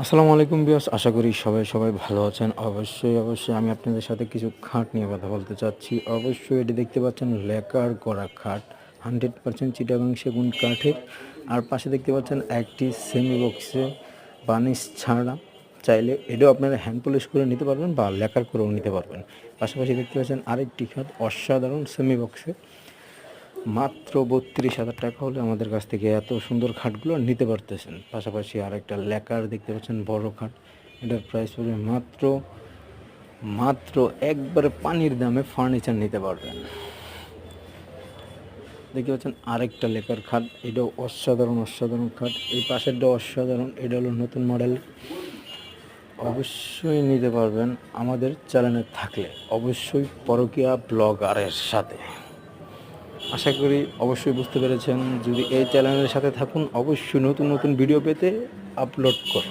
আসসালামু আলাইকুম ভিউয়ার্স, আশা করি সবাই ভালো আছেন। অবশ্যই আমি আপনাদের সাথে কিছু খাট নিয়ে কথা বলতে চাচ্ছি। অবশ্যই এটি দেখতে পাচ্ছেন লেকার করা খাট, 100% চিটাগাং সেগুন কাঠের। আর পাশে দেখতে পাচ্ছেন একটি সেমি বক্সে বানিশ ছাড়া, চাইলে এটাও আপনারা হ্যান্ড পলিশ করে নিতে পারবেন বা লেকার করেও নিতে পারবেন। পাশাপাশি দেখতে পাচ্ছেন আরেকটি খাট অসাধারণ সেমি বক্সে, মাত্র 32,000 টাকা হলে আমাদের কাছ থেকে এত সুন্দর খাটগুলো নিতে পারতেছেন। পাশাপাশি আরেকটা লেকার দেখতে পাচ্ছেন বড় খাট, এটার প্রাইস পড়বে মাত্র একবারে পানির দামে ফার্নিচার নিতে পারবেন। দেখতে পাচ্ছেন আরেকটা লেকার খাট, এটাও অসাধারণ খাট। এই পাশেরটাও অসাধারণ, এটা হলো নতুন মডেল। অবশ্যই নিতে পারবেন আমাদের চ্যানেলে থাকলে, অবশ্যই পরকীয়া ব্লগারের সাথে। আশা করি অবশ্যই বুঝতে পেরেছেন। যদি এই চ্যানেলের সাথে থাকুন, অবশ্যই নতুন ভিডিও পেতে আপলোড করুন।